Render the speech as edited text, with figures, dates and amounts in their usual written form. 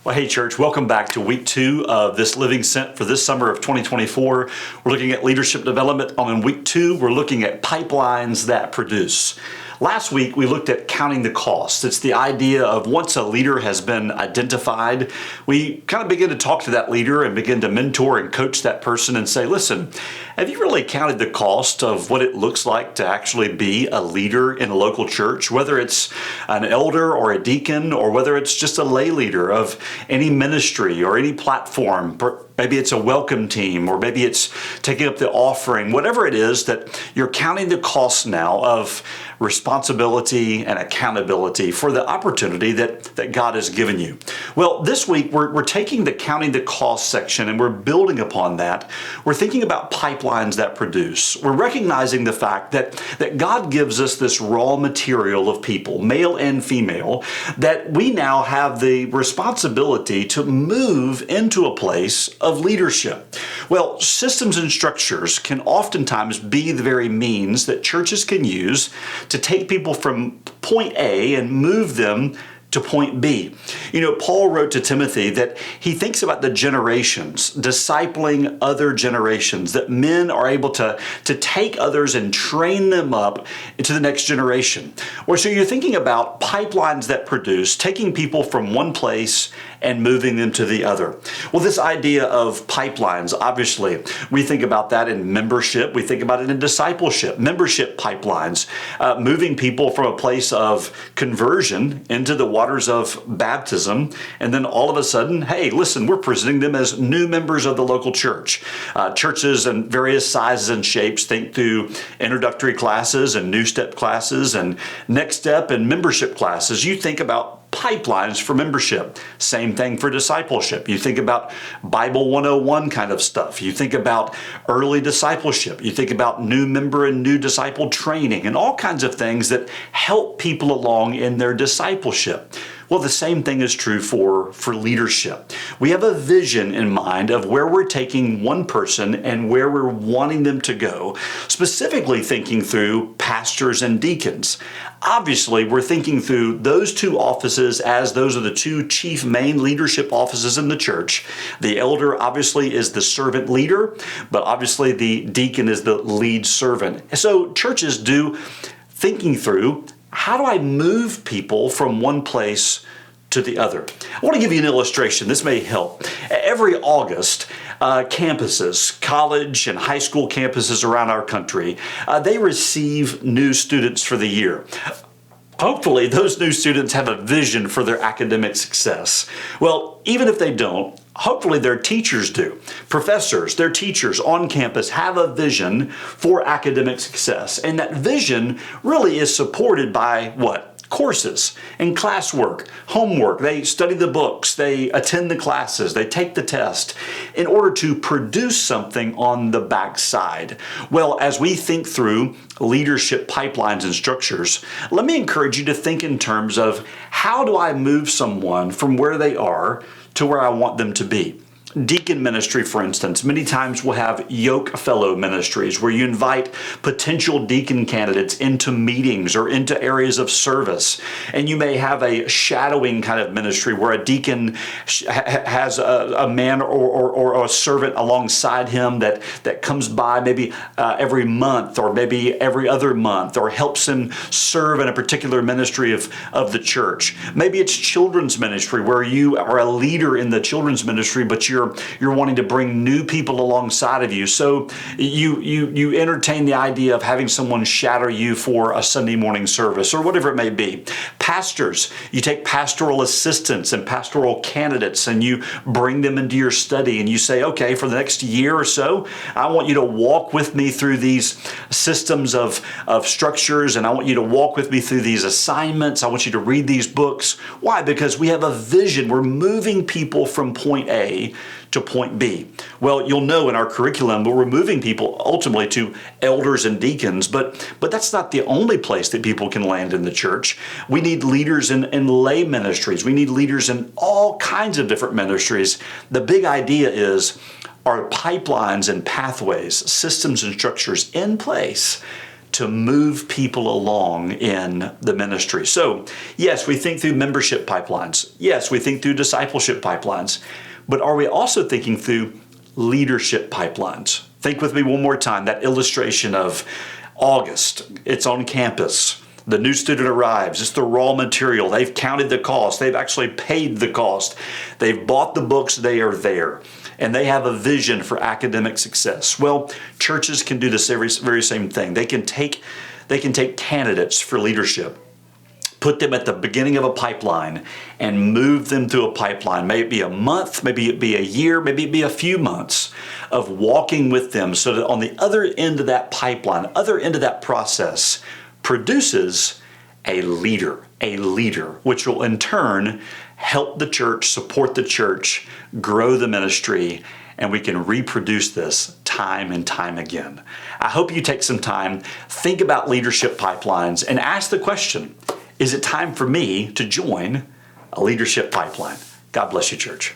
Well, hey, church, welcome back to week 2 of this Living Sent for this summer of 2024. We're looking at leadership development. In week 2, we're looking at pipelines that produce. Last week, we looked at counting the cost. It's the idea of once a leader has been identified, we kind of begin to talk to that leader and begin to mentor and coach that person and say, listen, have you really counted the cost of what it looks like to actually be a leader in a local church, whether it's an elder or a deacon, or whether it's just a lay leader of any ministry or any platform? Maybe it's a welcome team, or maybe it's taking up the offering, whatever it is that you're counting the cost now of responsibility and accountability for the opportunity that God has given you. Well, this week we're taking the counting the cost section and we're building upon that. We're thinking about pipelines that produce. We're recognizing the fact that God gives us this raw material of people, male and female, that we now have the responsibility to move into a place of leadership. Well, systems and structures can oftentimes be the very means that churches can use to take people from point A and move them to point B. You know, Paul wrote to Timothy that he thinks about the generations, discipling other generations, that men are able to take others and train them up into the next generation. Or so you're thinking about pipelines that produce, taking people from one place and moving them to the other. Well, this idea of pipelines, obviously, we think about that in membership. We think about it in discipleship, membership pipelines, moving people from a place of conversion into the waters of baptism. And then all of a sudden, hey, listen, we're presenting them as new members of the local church. Churches in various sizes and shapes think through introductory classes and new step classes and next step and membership classes. You think about pipelines for membership. Same thing for discipleship. You think about Bible 101 kind of stuff. You think about early discipleship. You think about new member and new disciple training and all kinds of things that help people along in their discipleship. Well, the same thing is true for leadership. We have a vision in mind of where we're taking one person and where we're wanting them to go, specifically thinking through pastors and deacons. Obviously, we're thinking through those two offices as those are the two chief main leadership offices in the church. The elder obviously is the servant leader, but obviously the deacon is the lead servant. So churches do thinking through, how do I move people from one place to the other? I want to give you an illustration. This may help. Every August, campuses, college and high school campuses around our country, they receive new students for the year. Hopefully, those new students have a vision for their academic success. Well, even if they don't, hopefully their teachers do. Professors, their teachers on campus have a vision for academic success. And that vision really is supported by what? Courses and classwork, homework. They study the books, they attend the classes, they take the test in order to produce something on the backside. Well, as we think through leadership pipelines and structures, let me encourage you to think in terms of how do I move someone from where they are to where I want them to be. Deacon ministry, for instance, many times we'll have yoke fellow ministries where you invite potential deacon candidates into meetings or into areas of service. And you may have a shadowing kind of ministry where a deacon has a man or a servant alongside him that comes by maybe every month or maybe every other month or helps him serve in a particular ministry of the church. Maybe it's children's ministry where you are a leader in the children's ministry, but you're wanting to bring new people alongside of you. So you entertain the idea of having someone shadow you for a Sunday morning service or whatever it may be. Pastors, you take pastoral assistants and pastoral candidates and you bring them into your study and you say, okay, for the next year or so, I want you to walk with me through these systems of structures, and I want you to walk with me through these assignments. I want you to read these books. Why? Because we have a vision. We're moving people from point A to point B. Well, you'll know in our curriculum, we're moving people ultimately to elders and deacons, but that's not the only place that people can land in the church. We need leaders in lay ministries. We need leaders in all kinds of different ministries. The big idea is, are pipelines and pathways, systems and structures in place to move people along in the ministry. So, yes, we think through membership pipelines. Yes, we think through discipleship pipelines. But are we also thinking through leadership pipelines? Think with me one more time, that illustration of August. It's on campus. The new student arrives. It's the raw material. They've counted the cost. They've actually paid the cost. They've bought the books. They are there. And they have a vision for academic success. Well, churches can do this very same thing. They can take candidates for leadership, put them at the beginning of a pipeline, and move them through a pipeline. Maybe it be a month, maybe it be a year, maybe it be a few months of walking with them so that on the other end of that pipeline, other end of that process, produces a leader, which will in turn help the church, support the church, grow the ministry, and we can reproduce this time and time again. I hope you take some time, think about leadership pipelines, and ask the question, is it time for me to join a leadership pipeline? God bless you, church.